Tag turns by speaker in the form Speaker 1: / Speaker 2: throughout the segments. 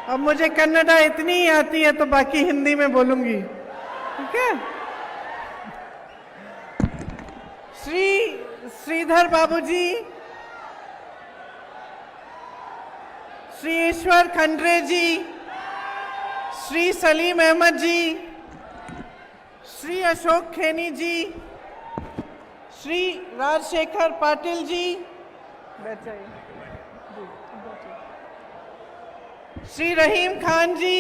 Speaker 1: अब मुझे कन्नड़ा इतनी ही आती है तो बाकी हिंदी में बोलूंगी, ठीक है। श्री श्रीधर बाबू जी, श्री ईश्वर खंड्रे जी, श्री सलीम अहमद जी, श्री अशोक खेनी जी, श्री राजशेखर पाटिल जी, श्री रहीम खान जी,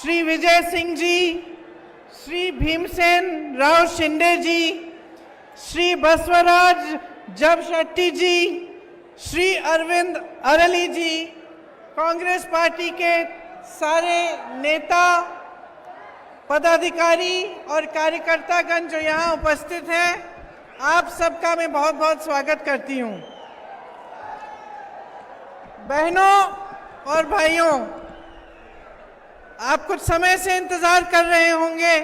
Speaker 1: श्री विजय सिंह जी, श्री भीमसेन राव शिंदे जी, श्री बसवराज जमशेट्टी जी, श्री अरविंद अरली जी, कांग्रेस पार्टी के सारे नेता, पदाधिकारी और कार्यकर्तागण जो यहाँ उपस्थित हैं, आप सबका मैं बहुत बहुत स्वागत करती हूँ। बहनों और भाइयों, आप कुछ समय से इंतजार कर रहे होंगे,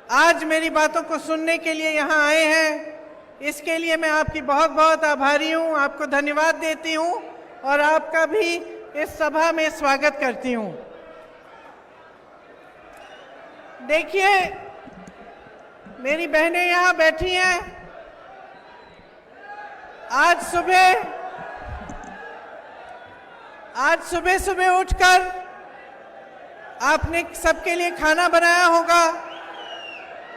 Speaker 1: आज मेरी बातों को सुनने के लिए यहाँ आए हैं, इसके लिए मैं आपकी बहुत बहुत आभारी हूँ, आपको धन्यवाद देती हूँ और आपका भी इस सभा में स्वागत करती हूँ। देखिए, मेरी बहनें यहाँ बैठी हैं। आज सुबह उठकर आपने सबके लिए खाना बनाया होगा,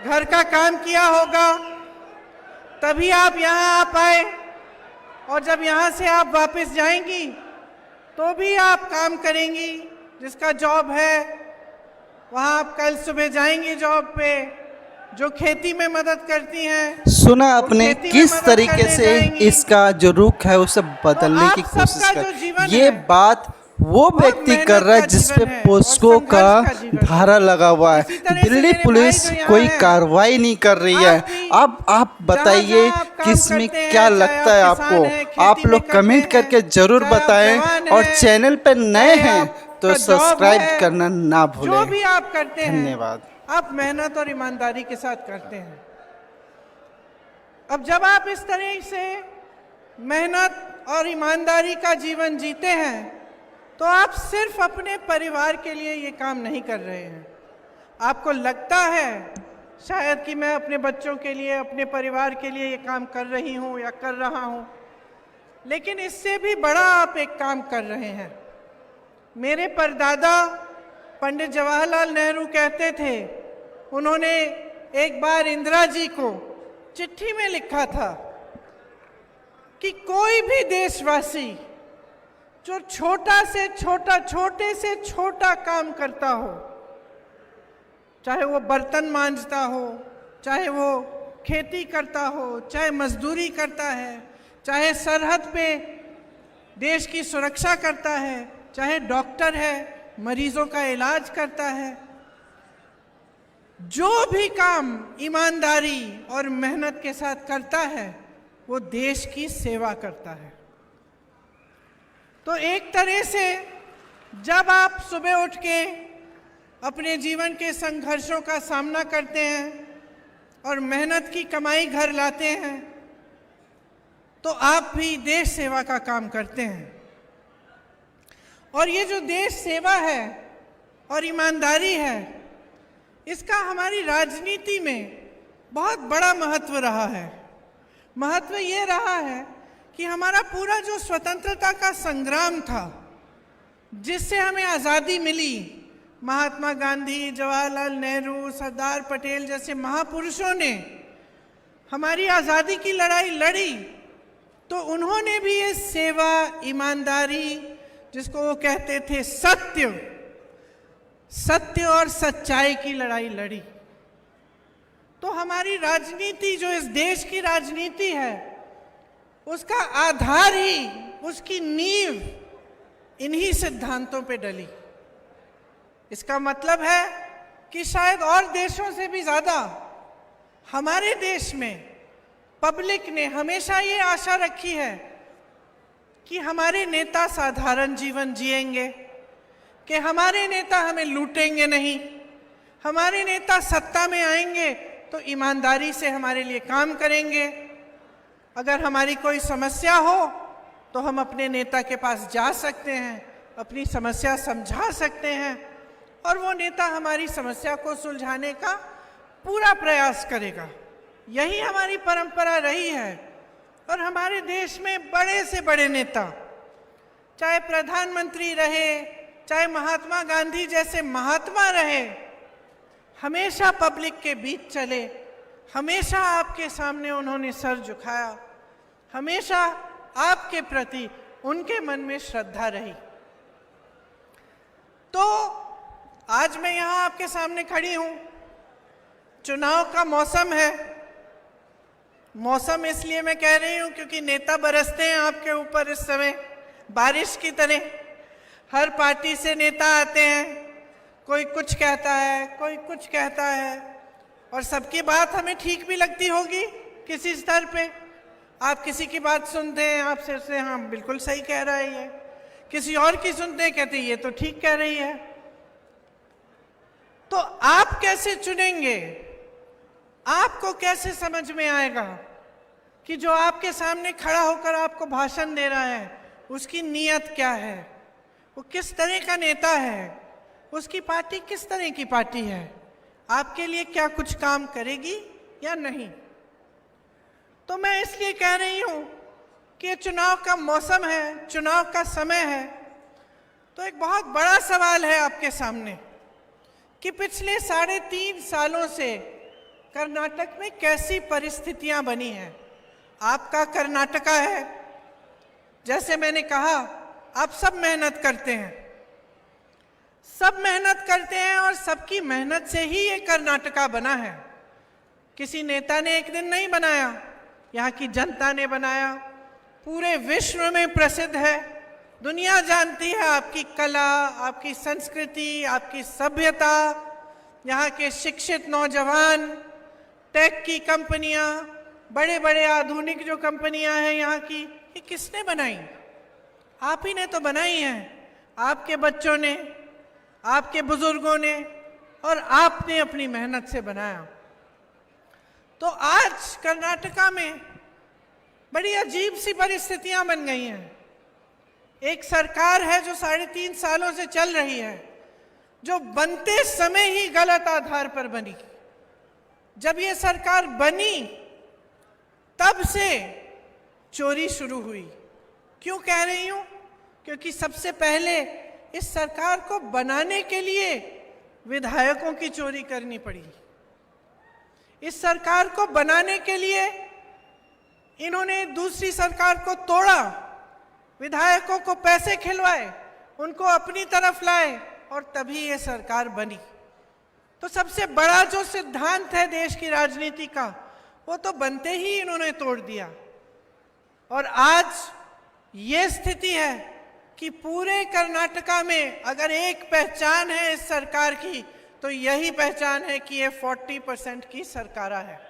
Speaker 1: घर का काम किया होगा, तभी आप यहाँ आ पाए। और जब यहाँ से आप वापस जाएंगी तो भी आप काम करेंगी, जिसका जॉब है वहाँ आप कल सुबह जाएंगी जॉब पे, जो खेती में मदद करती हैं।
Speaker 2: सुना आपने किस तरीके से इसका जो रुख है उसे बदलने की कोशिश कर, ये बात वो व्यक्ति कर रहा है जिसपे पोस्को का धारा लगा हुआ है। दिल्ली पुलिस कोई कार्रवाई नहीं कर रही है। अब आप बताइए किसमें क्या लगता है आपको, आप लोग कमेंट करके जरूर बताएं और चैनल पे नए हैं तो सब्सक्राइब करना ना भूलें।
Speaker 1: जो भी आप करते हैं,
Speaker 2: धन्यवाद।
Speaker 1: आप मेहनत और ईमानदारी के साथ करते हैं। अब जब आप इस तरह से मेहनत और ईमानदारी का जीवन जीते हैं तो आप सिर्फ अपने परिवार के लिए ये काम नहीं कर रहे हैं। आपको लगता है शायद कि मैं अपने बच्चों के लिए, अपने परिवार के लिए ये काम कर रही हूँ या कर रहा हूँ, लेकिन इससे भी बड़ा आप एक काम कर रहे हैं। मेरे परदादा पंडित जवाहरलाल नेहरू कहते थे, उन्होंने एक बार इंदिरा जी को चिट्ठी में लिखा था कि कोई भी देशवासी जो छोटे से छोटा काम करता हो, चाहे वो बर्तन मांजता हो, चाहे वो खेती करता हो, चाहे मजदूरी करता है, चाहे सरहद पे देश की सुरक्षा करता है, चाहे डॉक्टर है, मरीजों का इलाज करता है, जो भी काम ईमानदारी और मेहनत के साथ करता है वो देश की सेवा करता है। तो एक तरह से जब आप सुबह उठ के अपने जीवन के संघर्षों का सामना करते हैं और मेहनत की कमाई घर लाते हैं तो आप भी देश सेवा का काम करते हैं। और ये जो देश सेवा है और ईमानदारी है, इसका हमारी राजनीति में बहुत बड़ा महत्व रहा है। महत्व ये रहा है कि हमारा पूरा जो स्वतंत्रता का संग्राम था, जिससे हमें आज़ादी मिली, महात्मा गांधी, जवाहरलाल नेहरू, सरदार पटेल जैसे महापुरुषों ने हमारी आज़ादी की लड़ाई लड़ी, तो उन्होंने भी ये सेवा, ईमानदारी, जिसको वो कहते थे सत्य और सच्चाई की लड़ाई लड़ी। तो हमारी राजनीति, जो इस देश की राजनीति है, उसका आधार ही, उसकी नींव इन्हीं सिद्धांतों पे डली। इसका मतलब है कि शायद और देशों से भी ज़्यादा हमारे देश में पब्लिक ने हमेशा ये आशा रखी है कि हमारे नेता साधारण जीवन जिएंगे, कि हमारे नेता हमें लूटेंगे नहीं, हमारे नेता सत्ता में आएंगे तो ईमानदारी से हमारे लिए काम करेंगे। अगर हमारी कोई समस्या हो तो हम अपने नेता के पास जा सकते हैं, अपनी समस्या समझा सकते हैं और वो नेता हमारी समस्या को सुलझाने का पूरा प्रयास करेगा। यही हमारी परंपरा रही है। और हमारे देश में बड़े से बड़े नेता, चाहे प्रधानमंत्री रहे, चाहे महात्मा गांधी जैसे महात्मा रहे, हमेशा पब्लिक के बीच चले, हमेशा आपके सामने उन्होंने सर झुकाया, हमेशा आपके प्रति उनके मन में श्रद्धा रही। तो आज मैं यहाँ आपके सामने खड़ी हूँ। चुनाव का मौसम है। मौसम इसलिए मैं कह रही हूँ क्योंकि नेता बरसते हैं आपके ऊपर इस समय बारिश की तरह। हर पार्टी से नेता आते हैं, कोई कुछ कहता है, कोई कुछ कहता है, और सबकी बात हमें ठीक भी लगती होगी किसी स्तर पे। आप किसी की बात सुनते हैं, आप सिर्फ से हाँ बिल्कुल सही कह रहा है ये, किसी और की सुनते हैं, कहते ये तो ठीक कह रही है। तो आप कैसे चुनेंगे? आपको कैसे समझ में आएगा कि जो आपके सामने खड़ा होकर आपको भाषण दे रहा है उसकी नीयत क्या है, वो किस तरह का नेता है, उसकी पार्टी किस तरह की पार्टी है, आपके लिए क्या कुछ काम करेगी या नहीं? तो मैं इसलिए कह रही हूं कि चुनाव का मौसम है, चुनाव का समय है। तो एक बहुत बड़ा सवाल है आपके सामने कि पिछले 3.5 सालों से कर्नाटक में कैसी परिस्थितियां बनी हैं। आपका कर्नाटका है, जैसे मैंने कहा, आप सब मेहनत करते हैं, सब मेहनत करते हैं और सबकी मेहनत से ही ये कर्नाटका बना है। किसी नेता ने एक दिन नहीं बनाया, यहाँ की जनता ने बनाया। पूरे विश्व में प्रसिद्ध है, दुनिया जानती है आपकी कला, आपकी संस्कृति, आपकी सभ्यता। यहाँ के शिक्षित नौजवान, टेक की कंपनियां, बड़े बड़े आधुनिक जो कंपनियां हैं यहाँ की, ये किसने बनाई? आप ही ने तो बनाई हैं। आपके बच्चों ने, आपके बुजुर्गों ने, और आपने अपनी मेहनत से बनाया। तो आज कर्नाटका में बड़ी अजीब सी परिस्थितियां बन गई हैं। एक सरकार है जो 3.5 सालों से चल रही है, जो बनते समय ही गलत आधार पर बनी। जब ये सरकार बनी तब से चोरी शुरू हुई। क्यों कह रही हूं? क्योंकि सबसे पहले इस सरकार को बनाने के लिए विधायकों की चोरी करनी पड़ी। इस सरकार को बनाने के लिए इन्होंने दूसरी सरकार को तोड़ा, विधायकों को पैसे खिलवाए, उनको अपनी तरफ लाए, और तभी ये सरकार बनी। तो सबसे बड़ा जो सिद्धांत है देश की राजनीति का, वो तो बनते ही इन्होंने तोड़ दिया। और आज ये स्थिति है कि पूरे कर्नाटका में अगर एक पहचान है इस सरकार की, तो यही पहचान है कि ये 40% की सरकार है।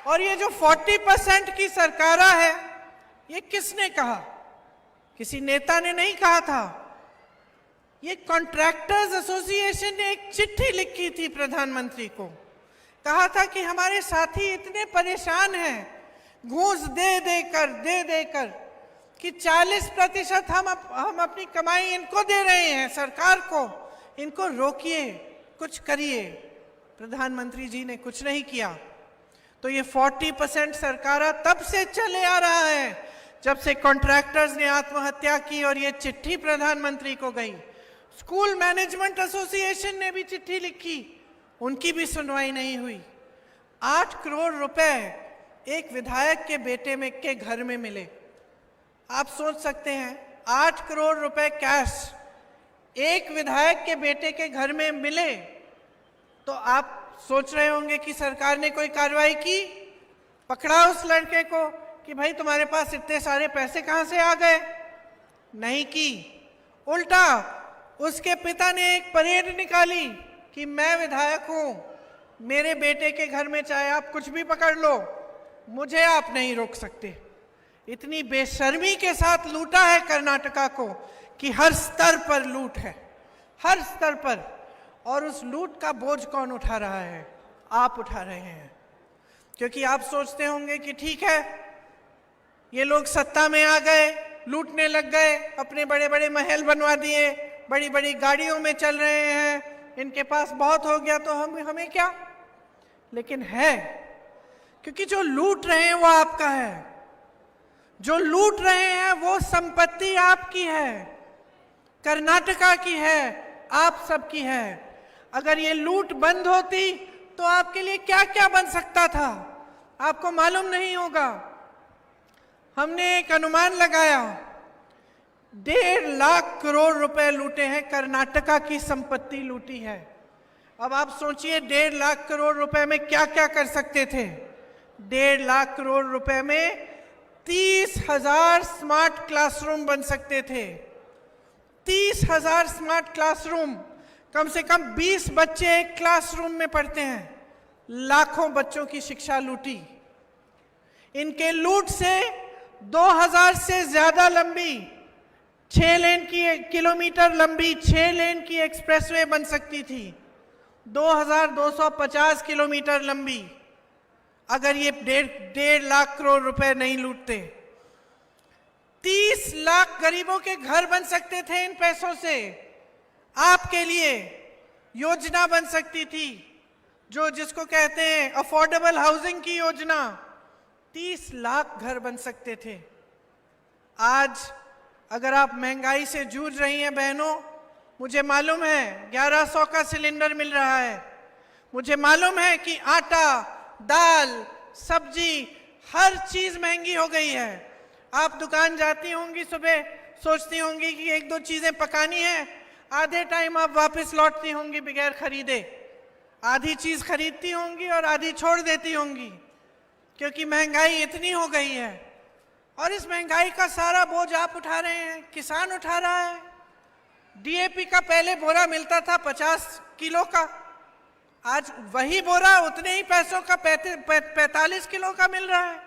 Speaker 1: और ये जो 40% की सरकार है, ये किसने कहा? किसी नेता ने नहीं कहा था। ये कॉन्ट्रैक्टर्स एसोसिएशन ने एक चिट्ठी लिखी थी प्रधानमंत्री को, कहा था कि हमारे साथी इतने परेशान हैं घूस दे देकर कि 40% हम अपनी कमाई इनको दे रहे हैं, सरकार को, इनको रोकिए, कुछ करिए। प्रधानमंत्री जी ने कुछ नहीं किया। तो ये 40% सरकार तब से चले आ रहा है जब से कॉन्ट्रैक्टर्स ने आत्महत्या की और ये चिट्ठी प्रधानमंत्री को गई। स्कूल मैनेजमेंट एसोसिएशन ने भी चिट्ठी लिखी, उनकी भी सुनवाई नहीं हुई। 8 करोड़ रुपए एक विधायक के बेटे में के घर में मिले। आप सोच सकते हैं 8 करोड़ रुपए कैश एक विधायक के बेटे के घर में मिले, तो आप सोच रहे होंगे कि सरकार ने कोई कार्रवाई की, पकड़ा उस लड़के को कि भाई तुम्हारे पास इतने सारे पैसे कहां से आ गए? नहीं की। उल्टा उसके पिता ने एक परेड निकाली कि मैं विधायक हूं, मेरे बेटे के घर में चाहे आप कुछ भी पकड़ लो, मुझे आप नहीं रोक सकते। इतनी बेशर्मी के साथ लूटा है कर्नाटका को कि हर स्तर पर लूट है, हर स्तर पर। और उस लूट का बोझ कौन उठा रहा है? आप उठा रहे हैं। क्योंकि आप सोचते होंगे कि ठीक है, ये लोग सत्ता में आ गए, लूटने लग गए, अपने बड़े बड़े महल बनवा दिए, बड़ी बड़ी गाड़ियों में चल रहे हैं, इनके पास बहुत हो गया तो हमें क्या। लेकिन है, क्योंकि जो लूट रहे हैं वो आपका है, जो लूट रहे हैं वो संपत्ति आपकी है, कर्नाटका की है, आप सबकी है। अगर ये लूट बंद होती तो आपके लिए क्या क्या बन सकता था, आपको मालूम नहीं होगा। हमने एक अनुमान लगाया, 1.5 लाख करोड़ रुपए लूटे हैं, कर्नाटका की संपत्ति लूटी है। अब आप सोचिए 1.5 लाख करोड़ रुपए में क्या क्या कर सकते थे। 1.5 लाख करोड़ रुपए में 30,000 स्मार्ट क्लासरूम बन सकते थे। 30,000 स्मार्ट क्लासरूम, कम से कम 20 बच्चे एक क्लासरूम में पढ़ते हैं, लाखों बच्चों की शिक्षा लूटी। इनके लूट से 2000 से ज्यादा लंबी 6 लेन की किलोमीटर लंबी 6 लेन की एक्सप्रेसवे बन सकती थी, 2250 किलोमीटर लंबी, अगर ये 1.5 लाख करोड़ रुपए नहीं लूटते। 30 लाख गरीबों के घर बन सकते थे इन पैसों से। आपके लिए योजना बन सकती थी, जिसको कहते हैं अफोर्डेबल हाउसिंग की योजना। 30 लाख घर बन सकते थे। आज अगर आप महंगाई से जूझ रही हैं बहनों, मुझे मालूम है 1100 का सिलेंडर मिल रहा है, मुझे मालूम है कि आटा, दाल, सब्जी, हर चीज महंगी हो गई है। आप दुकान जाती होंगी, सुबह सोचती होंगी कि 1-2 चीजें पकानी है, आधे टाइम आप वापस लौटती होंगी बगैर खरीदे। आधी चीज खरीदती होंगी और आधी छोड़ देती होंगी, क्योंकि महंगाई इतनी हो गई है। और इस महंगाई का सारा बोझ आप उठा रहे हैं, किसान उठा रहा है। डीएपी का पहले बोरा मिलता था 50 किलो का, आज वही बोरा उतने ही पैसों का 45 किलो का मिल रहा है।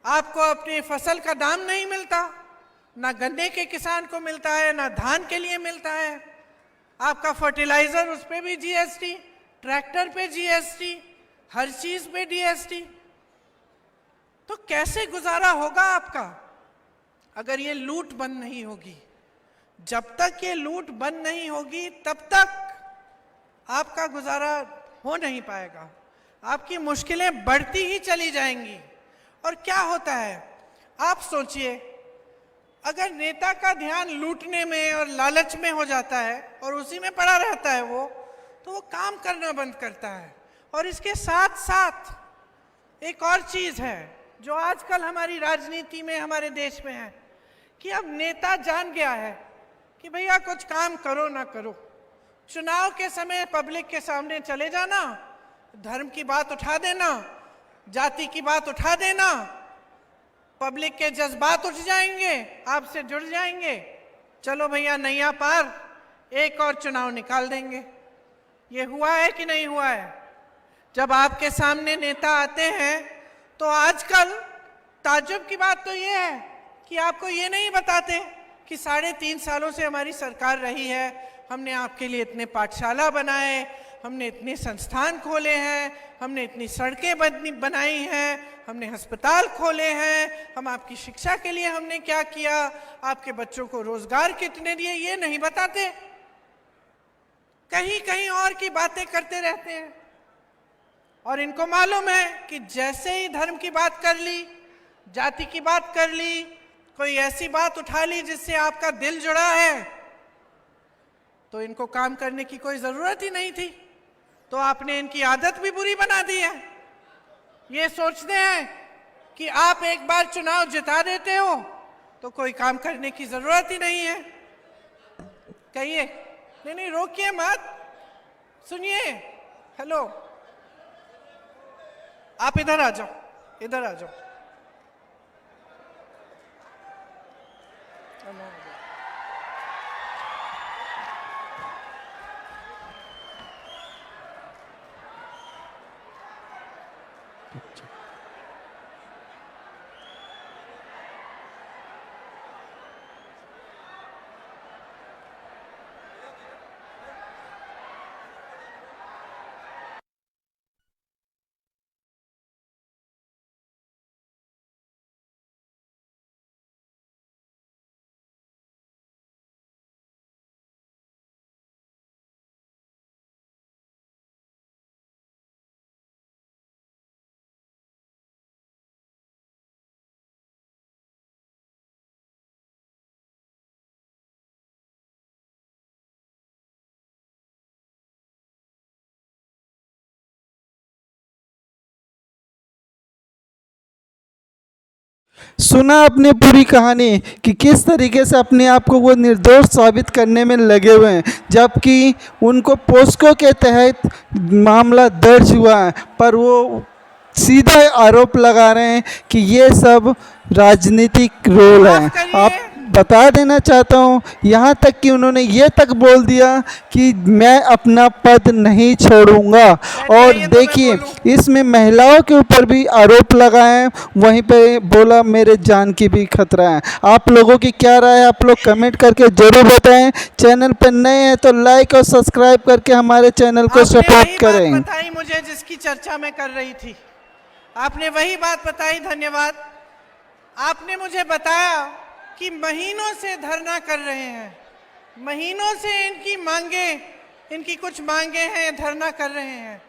Speaker 1: आपको अपनी फसल का दाम नहीं मिलता, ना गन्ने के किसान को मिलता है, ना धान के लिए मिलता है। आपका फर्टिलाइजर, उस पे भी जीएसटी, ट्रैक्टर पे जीएसटी, हर चीज पे जीएसटी। तो कैसे गुजारा होगा आपका अगर ये लूट बंद नहीं होगी। जब तक ये लूट बंद नहीं होगी तब तक आपका गुजारा हो नहीं पाएगा, आपकी मुश्किलें बढ़ती ही चली जाएंगी। और क्या होता है, आप सोचिए, अगर नेता का ध्यान लूटने में और लालच में हो जाता है और उसी में पड़ा रहता है वो, तो वो काम करना बंद करता है। और इसके साथ साथ एक और चीज है जो आजकल हमारी राजनीति में, हमारे देश में है, कि अब नेता जान गया है कि भैया कुछ काम करो ना करो, चुनाव के समय पब्लिक के सामने चले जाना, धर्म की बात उठा देना, जाति की बात उठा देना, पब्लिक के जज्बात उठ जाएंगे, आपसे जुड़ जाएंगे, चलो भैया नैया पार, एक और चुनाव निकाल देंगे। ये हुआ है कि नहीं हुआ है? जब आपके सामने नेता आते हैं तो आजकल ताज्जुब की बात तो ये है कि आपको ये नहीं बताते कि 3.5 सालों से हमारी सरकार रही है, हमने आपके लिए इतने पाठशाला बनाए, हमने इतने संस्थान खोले हैं, हमने इतनी सड़कें बनाई हैं, हमने अस्पताल खोले हैं, हम आपकी शिक्षा के लिए हमने क्या किया, आपके बच्चों को रोजगार कितने दिए, ये नहीं बताते। कहीं कहीं और की बातें करते रहते हैं। और इनको मालूम है कि जैसे ही धर्म की बात कर ली, जाति की बात कर ली, कोई ऐसी बात उठा ली जिससे आपका दिल जुड़ा है, तो इनको काम करने की कोई जरूरत ही नहीं थी। तो आपने इनकी आदत भी बुरी बना दी है। ये सोचते हैं कि आप एक बार चुनाव जिता देते हो तो कोई काम करने की जरूरत ही नहीं है। कहिए, नहीं रोकिए मत, सुनिए। हेलो, आप इधर आ जाओ, इधर आ जाओ।
Speaker 2: सुना आपने पूरी कहानी कि किस तरीके से अपने आप को वो निर्दोष साबित करने में लगे हुए हैं, जबकि उनको पोस्को के तहत मामला दर्ज हुआ है, पर वो सीधा आरोप लगा रहे हैं कि ये सब राजनीतिक रोल है। आप बता देना चाहता हूँ, यहाँ तक कि उन्होंने ये तक बोल दिया कि मैं अपना पद नहीं छोड़ूंगा। और देखिए, इसमें महिलाओं के ऊपर भी आरोप लगाए, वहीं पे बोला मेरे जान की भी खतरा है। आप लोगों की क्या राय है, आप लोग कमेंट करके ज़रूर बताएं। चैनल पर नए हैं तो लाइक और सब्सक्राइब करके हमारे चैनल को सपोर्ट करें।
Speaker 1: बताई मुझे जिसकी चर्चा मैं कर रही थी, आपने वही बात बताई, धन्यवाद। आपने मुझे बताया कि महीनों से धरना कर रहे हैं, महीनों से इनकी मांगे, इनकी कुछ मांगे हैं, धरना कर रहे हैं,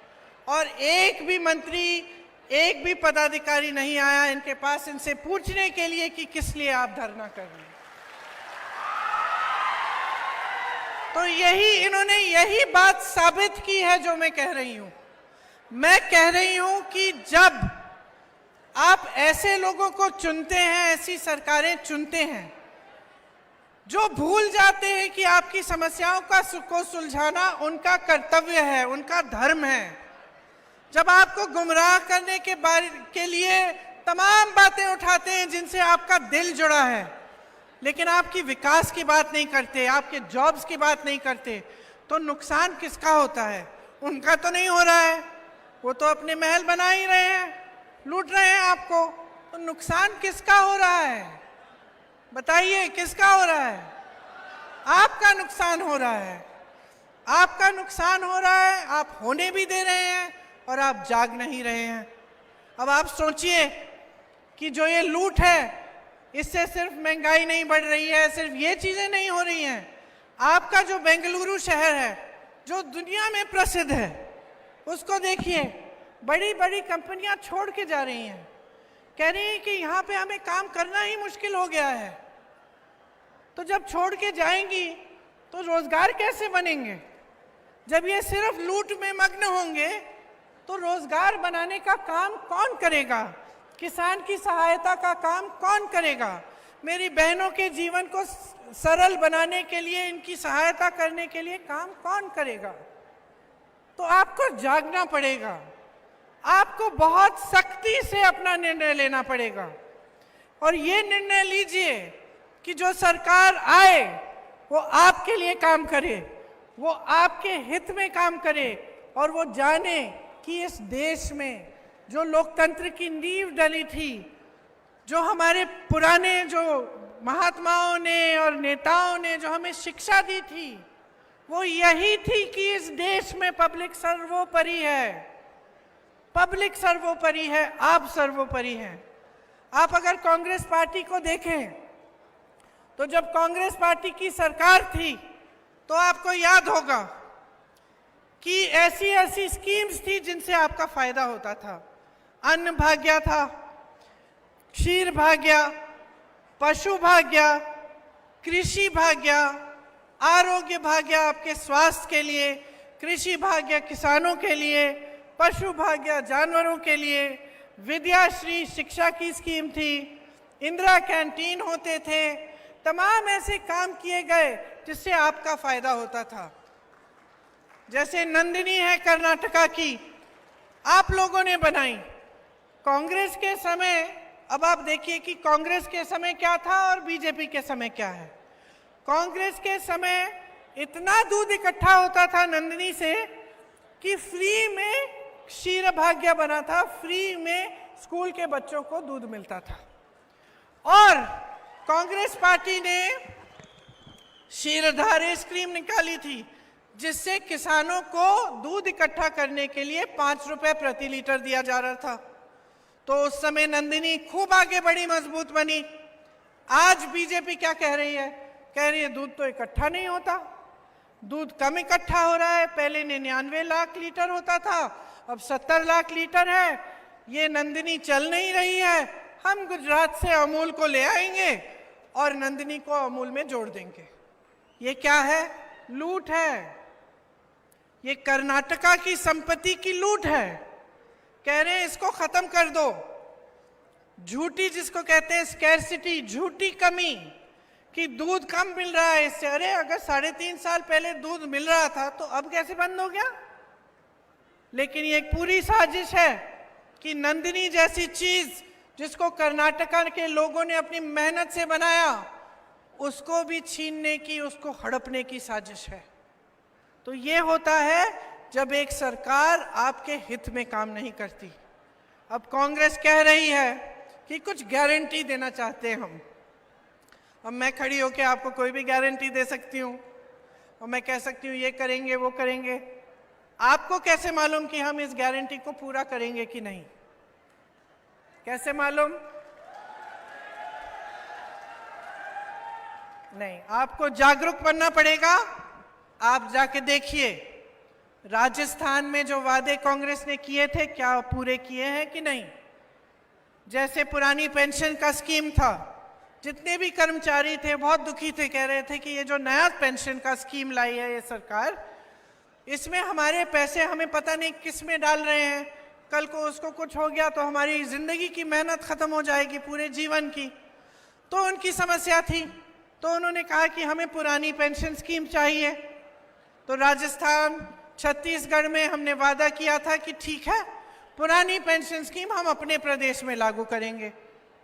Speaker 1: और एक भी मंत्री, एक भी पदाधिकारी नहीं आया इनके पास इनसे पूछने के लिए कि किस लिए आप धरना कर रहे हैं। तो इन्होंने यही बात साबित की है जो मैं कह रही हूं। मैं कह रही हूं कि जब आप ऐसे लोगों को चुनते हैं, ऐसी सरकारें चुनते हैं जो भूल जाते हैं कि आपकी समस्याओं को सुलझाना उनका कर्तव्य है, उनका धर्म है, जब आपको गुमराह करने के लिए तमाम बातें उठाते हैं जिनसे आपका दिल जुड़ा है, लेकिन आपकी विकास की बात नहीं करते, आपके जॉब्स की बात नहीं करते, तो नुकसान किसका होता है? उनका तो नहीं हो रहा है, वो तो अपने महल बना ही रहे हैं, लूट रहे हैं आपको, तो नुकसान किसका हो रहा है? बताइए, किसका हो रहा है? आपका नुकसान हो रहा है, आपका नुकसान हो रहा है। आप होने भी दे रहे हैं और आप जाग नहीं रहे हैं। अब आप सोचिए कि जो ये लूट है, इससे सिर्फ महंगाई नहीं बढ़ रही है, सिर्फ ये चीजें नहीं हो रही हैं। आपका जो बेंगलुरु शहर है, जो दुनिया में प्रसिद्ध है, उसको देखिए, बड़ी बड़ी कंपनियां छोड़ के जा रही हैं, कह रही हैं कि यहाँ पे हमें काम करना ही मुश्किल हो गया है। तो जब छोड़ के जाएंगी तो रोजगार कैसे बनेंगे? जब ये सिर्फ लूट में मग्न होंगे तो रोजगार बनाने का काम कौन करेगा? किसान की सहायता का काम कौन करेगा? मेरी बहनों के जीवन को सरल बनाने के लिए, इनकी सहायता करने के लिए काम कौन करेगा? तो आपको जागना पड़ेगा, आपको बहुत सख्ती से अपना निर्णय लेना पड़ेगा। और ये निर्णय लीजिए कि जो सरकार आए वो आपके लिए काम करे, वो आपके हित में काम करे, और वो जाने कि इस देश में जो लोकतंत्र की नींव डली थी, जो हमारे पुराने जो महात्माओं ने और नेताओं ने जो हमें शिक्षा दी थी, वो यही थी कि इस देश में पब्लिक सर्वोपरि है, पब्लिक सर्वोपरि है, आप सर्वोपरि हैं। आप अगर कांग्रेस पार्टी को देखें तो जब कांग्रेस पार्टी की सरकार थी तो आपको याद होगा कि ऐसी ऐसी स्कीम्स थी जिनसे आपका फायदा होता था। अन्न भाग्य था, क्षीर भाग्य, पशु भाग्य, कृषि भाग्य, आरोग्य भाग्य आपके स्वास्थ्य के लिए, कृषि भाग्य किसानों के लिए, पशु भाग्य जानवरों के लिए, विद्याश्री शिक्षा की स्कीम थी, इंदिरा कैंटीन होते थे, तमाम ऐसे काम किए गए जिससे आपका फायदा होता था। जैसे नंदिनी है कर्नाटका की, आप लोगों ने बनाई कांग्रेस के समय। अब आप देखिए कि कांग्रेस के समय क्या था और बीजेपी के समय क्या है। कांग्रेस के समय इतना दूध इकट्ठा होता था नंदिनी से कि फ्री में क्षीर भाग्य बना था, फ्री में स्कूल के बच्चों को दूध मिलता था। और कांग्रेस पार्टी ने क्षीरधार स्कीम निकाली थी जिससे किसानों को दूध इकट्ठा करने के लिए 5 रुपए प्रति लीटर दिया जा रहा था। तो उस समय नंदिनी खूब आगे बढ़ी, मजबूत बनी। आज बीजेपी क्या कह रही है? कह रही है दूध तो इकट्ठा नहीं होता, दूध कम इकट्ठा हो रहा है। पहले 99 लाख लीटर होता था, अब 70 लाख लीटर है। ये नंदिनी चल नहीं रही है, हम गुजरात से अमूल को ले आएंगे और नंदिनी को अमूल में जोड़ देंगे। ये क्या है? लूट है। ये कर्नाटका की संपत्ति की लूट है। कह रहे हैं इसको खत्म कर दो। झूठी, जिसको कहते हैं स्कैरसिटी, झूठी कमी, कि दूध कम मिल रहा है इससे। अरे अगर 3.5 साल पहले दूध मिल रहा था तो अब कैसे बंद हो गया? लेकिन ये एक पूरी साजिश है कि नंदिनी जैसी चीज जिसको कर्नाटका के लोगों ने अपनी मेहनत से बनाया, उसको भी छीनने की, उसको हड़पने की साजिश है। तो ये होता है जब एक सरकार आपके हित में काम नहीं करती। अब कांग्रेस कह रही है कि कुछ गारंटी देना चाहते हैं हम। अब मैं खड़ी होकर आपको कोई भी गारंटी दे सकती हूँ और मैं कह सकती हूँ ये करेंगे वो करेंगे। आपको कैसे मालूम कि हम इस गारंटी को पूरा करेंगे कि नहीं? कैसे मालूम? नहीं, आपको जागरूक बनना पड़ेगा। आप जाके देखिए राजस्थान में जो वादे कांग्रेस ने किए थे क्या पूरे किए हैं कि नहीं। जैसे पुरानी पेंशन का स्कीम था, जितने भी कर्मचारी थे बहुत दुखी थे, कह रहे थे कि ये जो नया पेंशन का स्कीम लाई है ये सरकार, इसमें हमारे पैसे हमें पता नहीं किस में डाल रहे हैं, कल को उसको कुछ हो गया तो हमारी जिंदगी की मेहनत खत्म हो जाएगी पूरे जीवन की। तो उनकी समस्या थी, तो उन्होंने कहा कि हमें पुरानी पेंशन स्कीम चाहिए। तो राजस्थान, छत्तीसगढ़ में हमने वादा किया था कि ठीक है, पुरानी पेंशन स्कीम हम अपने प्रदेश में लागू करेंगे,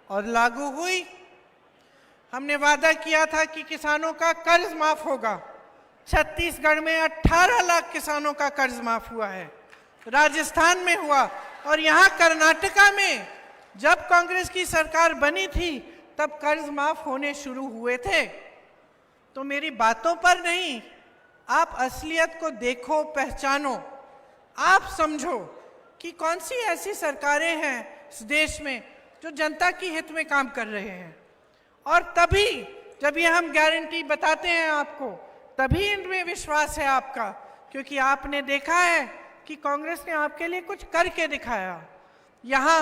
Speaker 1: और लागू हुई। हमने वादा किया था कि किसानों का कर्ज माफ होगा। छत्तीसगढ़ में 18 लाख किसानों का कर्ज माफ हुआ है, राजस्थान में हुआ, और यहाँ कर्नाटका में जब कांग्रेस की सरकार बनी थी तब कर्ज माफ होने शुरू हुए थे। तो मेरी बातों पर नहीं, आप असलियत को देखो, पहचानो, आप समझो कि कौन सी ऐसी सरकारें हैं इस देश में जो जनता की हित में काम कर रहे हैं। और तभी जब ये हम गारंटी बताते हैं आपको, तभी इनमें विश्वास है आपका, क्योंकि आपने देखा है कि कांग्रेस ने आपके लिए कुछ करके दिखाया। यहाँ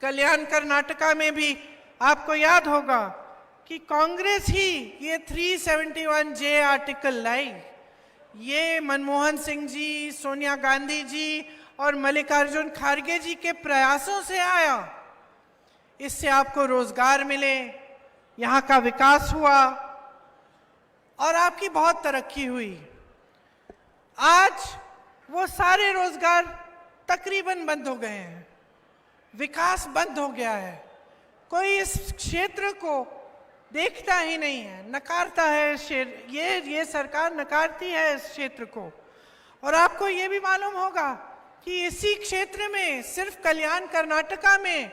Speaker 1: कल्याण कर्नाटका में भी आपको याद होगा कि कांग्रेस ही ये 371J आर्टिकल लाई। ये मनमोहन सिंह जी, सोनिया गांधी जी और मल्लिकार्जुन खड़गे जी के प्रयासों से आया। इससे आपको रोजगार मिले, यहाँ का विकास हुआ और आपकी बहुत तरक्की हुई। आज वो सारे रोजगार तकरीबन बंद हो गए हैं, विकास बंद हो गया है, कोई इस क्षेत्र को देखता ही नहीं है, नकारता है। ये सरकार नकारती है इस क्षेत्र को। और आपको ये भी मालूम होगा कि इसी क्षेत्र में सिर्फ कल्याण कर्नाटका में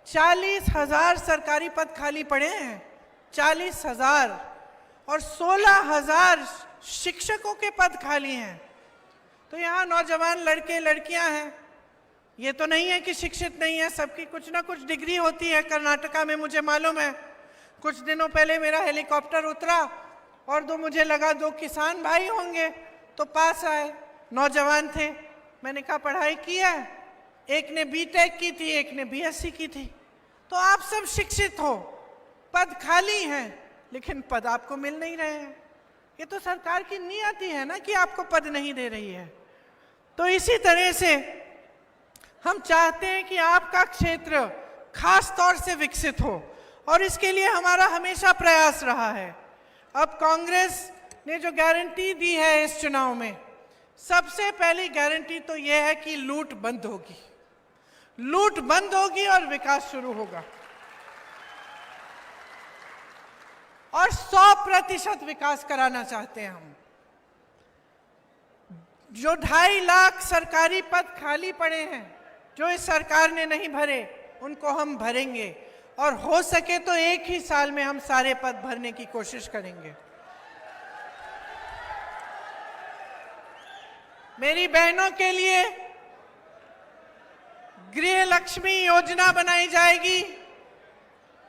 Speaker 1: 40,000 सरकारी पद खाली पड़े हैं, 40,000, और 16,000 शिक्षकों के पद खाली हैं। तो यहाँ नौजवान लड़के लड़कियां हैं, ये तो नहीं है कि शिक्षित नहीं है, सबकी कुछ ना कुछ डिग्री होती है कर्नाटका में, मुझे मालूम है। कुछ दिनों पहले मेरा हेलीकॉप्टर उतरा और मुझे लगा 2 किसान भाई होंगे, तो पास आए, नौजवान थे। मैंने कहा पढ़ाई की है? एक ने बीटेक की थी, एक ने बीएससी की थी। तो आप सब शिक्षित हो, पद खाली हैं, लेकिन पद आपको मिल नहीं रहे हैं। ये तो सरकार की नियति है ना कि आपको पद नहीं दे रही है। तो इसी तरह से हम चाहते हैं कि आपका क्षेत्र खास तौर से विकसित हो, और इसके लिए हमारा हमेशा प्रयास रहा है। अब कांग्रेस ने जो गारंटी दी है इस चुनाव में, सबसे पहली गारंटी तो यह है कि लूट बंद होगी, लूट बंद होगी और विकास शुरू होगा। और 100% विकास कराना चाहते हैं हम। जो 2.5 लाख सरकारी पद खाली पड़े हैं, जो इस सरकार ने नहीं भरे, उनको हम भरेंगे, और हो सके तो एक ही साल में हम सारे पद भरने की कोशिश करेंगे। मेरी बहनों के लिए गृह लक्ष्मी योजना बनाई जाएगी,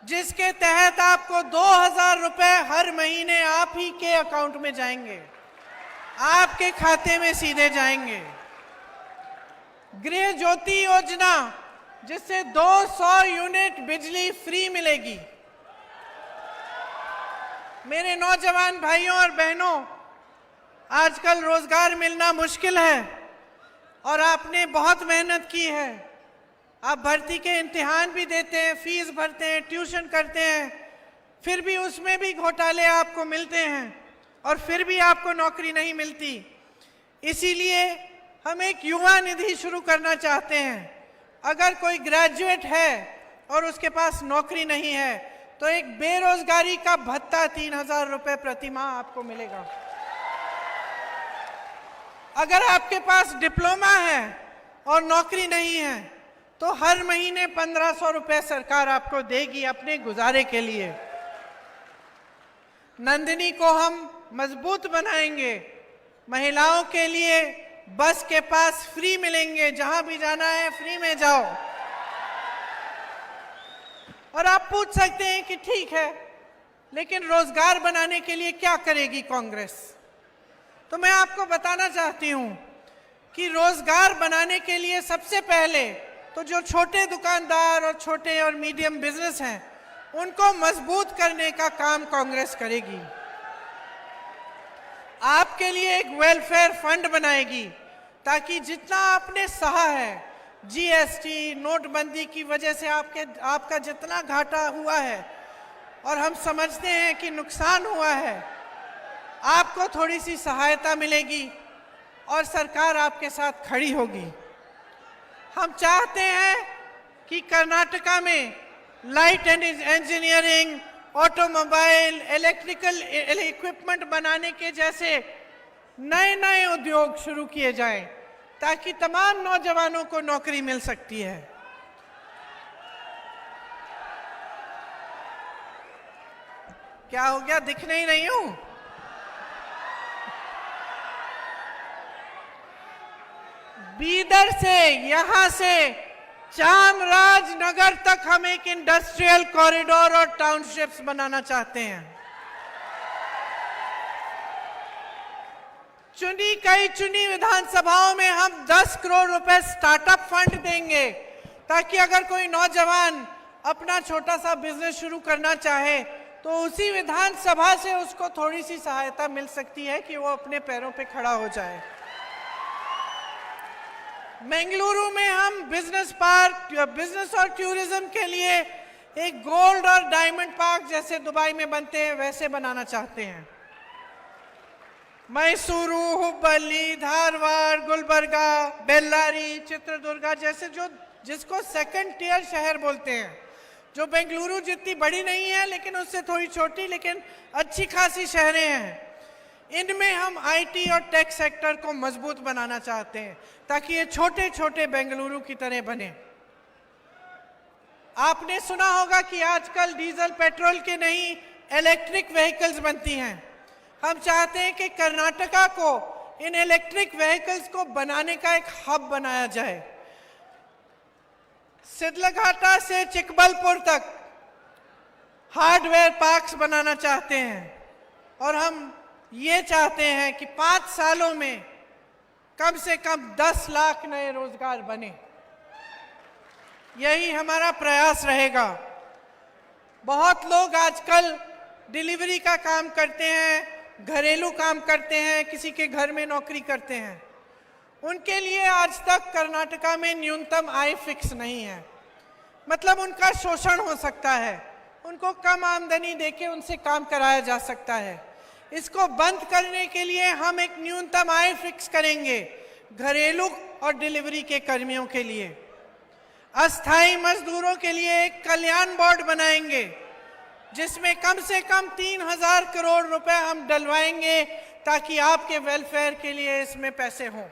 Speaker 1: जिसके तहत आपको 2,000 रुपए हर महीने आप ही के अकाउंट में जाएंगे, आपके खाते में सीधे जाएंगे। गृह ज्योति योजना, जिससे 200 यूनिट बिजली फ्री मिलेगी। मेरे नौजवान भाइयों और बहनों, आजकल रोजगार मिलना मुश्किल है, और आपने बहुत मेहनत की है, आप भर्ती के इम्तिहान भी देते हैं, फीस भरते हैं, ट्यूशन करते हैं, फिर भी उसमें भी घोटाले आपको मिलते हैं और फिर भी आपको नौकरी नहीं मिलती। इसीलिए हम एक युवा निधि शुरू करना चाहते हैं। अगर कोई ग्रेजुएट है और उसके पास नौकरी नहीं है तो एक बेरोजगारी का भत्ता 3,000 रुपए प्रति माह आपको मिलेगा। अगर आपके पास डिप्लोमा है और नौकरी नहीं है तो हर महीने 1,500 रुपए सरकार आपको देगी अपने गुजारे के लिए। नंदिनी को हम मजबूत बनाएंगे। महिलाओं के लिए बस के पास फ्री मिलेंगे, जहां भी जाना है फ्री में जाओ। और आप पूछ सकते हैं कि ठीक है, लेकिन रोजगार बनाने के लिए क्या करेगी कांग्रेस? तो मैं आपको बताना चाहती हूं कि रोजगार बनाने के लिए सबसे पहले तो जो छोटे दुकानदार और छोटे और मीडियम बिजनेस हैं उनको मजबूत करने का काम कांग्रेस करेगी। आपके लिए एक वेलफेयर फंड बनाएगी ताकि जितना आपने सहा है, जीएसटी, नोटबंदी की वजह से आपका जितना घाटा हुआ है और हम समझते हैं कि नुकसान हुआ है, आपको थोड़ी सी सहायता मिलेगी और सरकार आपके साथ खड़ी होगी। हम चाहते हैं कि कर्नाटका में light and engineering, automobile, electrical equipment बनाने के जैसे नए नए उद्योग शुरू किए जाएं ताकि तमाम नौजवानों को नौकरी मिल सकती है। क्या हो गया, दिख नहीं रही हूं? बीदर से, यहां से चामराजनगर तक हम एक इंडस्ट्रियल कॉरिडोर और टाउनशिप्स बनाना चाहते हैं। चुनी विधानसभाओं में हम 10 करोड़ रुपए स्टार्टअप फंड देंगे ताकि अगर कोई नौजवान अपना छोटा सा बिजनेस शुरू करना चाहे तो उसी विधानसभा से उसको थोड़ी सी सहायता मिल सकती है कि वो अपने पैरों पे खड़ा हो जाए। बेंगलुरु में हम बिजनेस पार्क, बिजनेस और टूरिज्म के लिए एक गोल्ड और डायमंड पार्क जैसे दुबई में बनते हैं वैसे बनाना चाहते हैं। मैसूरू, हुब्बली, धारवाड़, गुलबर्गा, बेल्लारी, चित्रदुर्गा जैसे जिसको सेकंड टियर शहर बोलते हैं, जो बेंगलुरु जितनी बड़ी नहीं है लेकिन उससे थोड़ी छोटी लेकिन अच्छी खासी शहरें हैं, इनमें हम आईटी और टेक सेक्टर को मजबूत बनाना चाहते हैं ताकि ये छोटे छोटे बेंगलुरु की तरह बने। आपने सुना होगा कि आजकल डीजल पेट्रोल के नहीं इलेक्ट्रिक व्हीकल्स बनती हैं। हम चाहते हैं कि कर्नाटका को इन इलेक्ट्रिक व्हीकल्स को बनाने का एक हब बनाया जाए। सिद्धलघाटा से चिकबलपुर तक हार्डवेयर पार्क्स बनाना चाहते हैं और हम ये चाहते हैं कि 5 सालों में कम से कम 10 लाख नए रोजगार बने। यही हमारा प्रयास रहेगा। बहुत लोग आजकल डिलीवरी का काम करते हैं, घरेलू काम करते हैं, किसी के घर में नौकरी करते हैं। उनके लिए आज तक कर्नाटका में न्यूनतम आय फिक्स नहीं है, मतलब उनका शोषण हो सकता है, उनको कम आमदनी देके उनसे काम कराया जा सकता है। इसको बंद करने के लिए हम एक न्यूनतम आय फिक्स करेंगे घरेलू और डिलीवरी के कर्मियों के लिए। अस्थायी मजदूरों के लिए एक कल्याण बोर्ड बनाएंगे जिसमें कम से कम 3,000 करोड़ रुपए हम डलवाएंगे ताकि आपके वेलफेयर के लिए इसमें पैसे हों।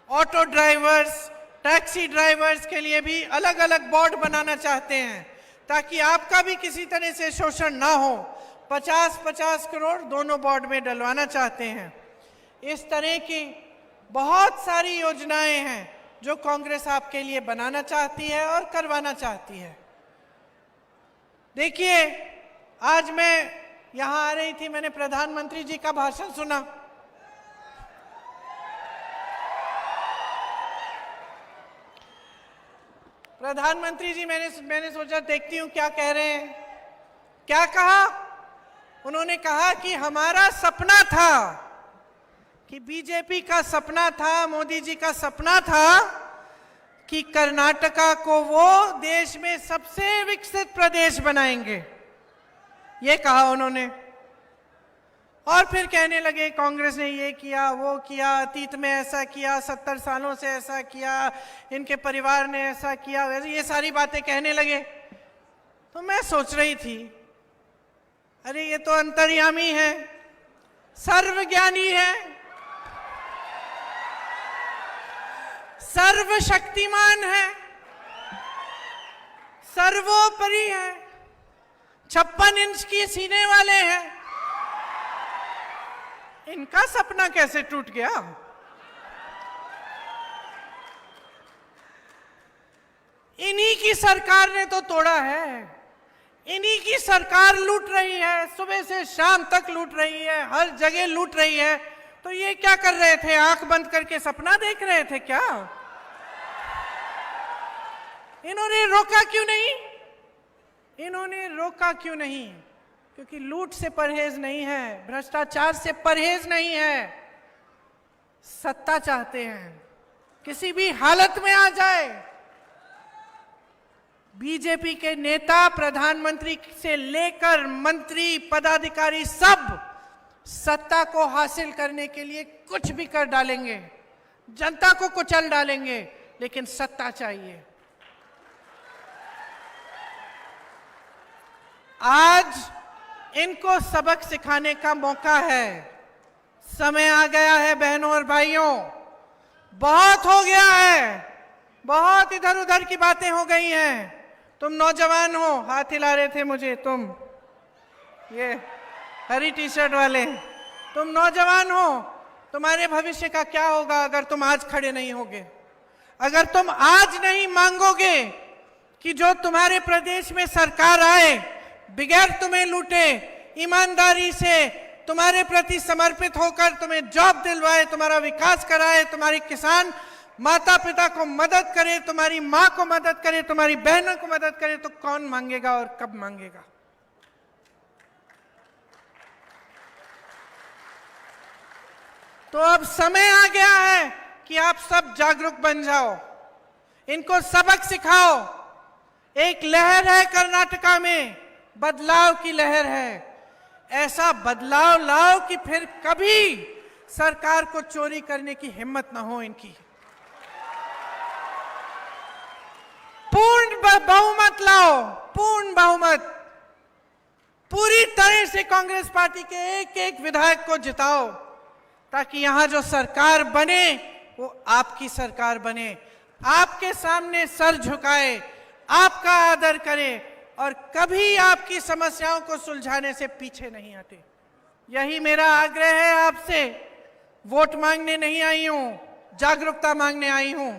Speaker 1: ऑटो ड्राइवर्स, टैक्सी ड्राइवर्स के लिए भी अलग अलग बोर्ड बनाना चाहते हैं ताकि आपका भी किसी तरह से शोषण ना हो। 50-50 करोड़ दोनों बोर्ड में डलवाना चाहते हैं। इस तरह की बहुत सारी योजनाएं हैं जो कांग्रेस आपके लिए बनाना चाहती है और करवाना चाहती है। देखिए, आज मैं यहां आ रही थी, मैंने प्रधानमंत्री जी का भाषण सुना। प्रधानमंत्री जी मैंने सोचा देखती हूं क्या कह रहे हैं। क्या कहा उन्होंने? कहा कि हमारा सपना था, कि बीजेपी का सपना था, मोदी जी का सपना था कि कर्नाटका को वो देश में सबसे विकसित प्रदेश बनाएंगे, ये कहा उन्होंने। और फिर कहने लगे कांग्रेस ने ये किया, वो किया, अतीत में ऐसा किया, 70 सालों से ऐसा किया, इनके परिवार ने ऐसा किया, वैसे ये सारी बातें कहने लगे। तो मैं सोच रही थी, अरे ये तो अंतर्यामी है, सर्वज्ञानी है, सर्वशक्तिमान है, सर्वोपरि है, 56 इंच की सीने वाले हैं। इनका सपना कैसे टूट गया? इन्हीं की सरकार ने तो तोड़ा है, इन्हीं की सरकार लूट रही है, सुबह से शाम तक लूट रही है, हर जगह लूट रही है। तो ये क्या कर रहे थे? आंख बंद करके सपना देख रहे थे क्या? इन्होंने रोका क्यों नहीं? इन्होंने रोका क्यों नहीं? क्योंकि लूट से परहेज नहीं है, भ्रष्टाचार से परहेज नहीं है, सत्ता चाहते हैं, किसी भी हालत में आ जाए। बीजेपी के नेता, प्रधानमंत्री से लेकर मंत्री, पदाधिकारी सब सत्ता को हासिल करने के लिए कुछ भी कर डालेंगे, जनता को कुचल डालेंगे, लेकिन सत्ता चाहिए। आज इनको सबक सिखाने का मौका है, समय आ गया है बहनों और भाइयों, बहुत हो गया है, बहुत इधर उधर की बातें हो गई हैं। तुम नौजवान हो, हाथ हिला रहे थे मुझे, तुम ये हरी टी शर्ट वाले, तुम नौजवान हो, तुम्हारे भविष्य का क्या होगा अगर तुम आज खड़े नहीं होगे? अगर तुम आज नहीं मांगोगे कि जो तुम्हारे प्रदेश में सरकार आए, बगैर तुम्हें लूटे, ईमानदारी से तुम्हारे प्रति समर्पित होकर तुम्हें जॉब दिलवाए, तुम्हारा विकास कराए, तुम्हारी किसान माता पिता को मदद करे, तुम्हारी माँ को मदद करे, तुम्हारी बहनों को मदद करे, तो कौन मांगेगा और कब मांगेगा? तो अब समय आ गया है कि आप सब जागरूक बन जाओ, इनको सबक सिखाओ। एक लहर है कर्नाटका में, बदलाव की लहर है। ऐसा बदलाव लाओ कि फिर कभी सरकार को चोरी करने की हिम्मत ना हो इनकी। पूर्ण बहुमत लाओ, पूर्ण बहुमत, पूरी तरह से कांग्रेस पार्टी के एक एक विधायक को जिताओ, ताकि यहां जो सरकार बने वो आपकी सरकार बने, आपके सामने सर झुकाए, आपका आदर करे और कभी आपकी समस्याओं को सुलझाने से पीछे नहीं हटे। यही मेरा आग्रह है आपसे। वोट मांगने नहीं आई हूं, जागरूकता मांगने आई हूं।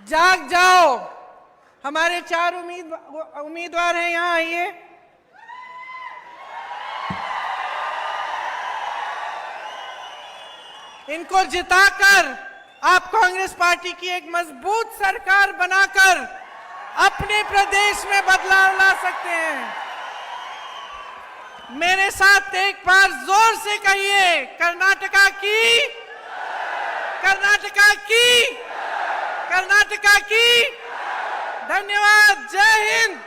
Speaker 1: जाग जाओ। हमारे 4 उम्मीदवार हैं, यहां आइए। इनको जिताकर आप कांग्रेस पार्टी की एक मजबूत सरकार बनाकर अपने प्रदेश में बदलाव ला सकते हैं। मेरे साथ एक बार जोर से कहिए, कर्नाटका की, कर्नाटका की, कर्नाटका की। धन्यवाद। जय हिंद।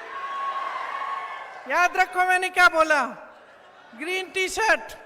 Speaker 1: याद रखो मैंने क्या बोला, ग्रीन टी शर्ट।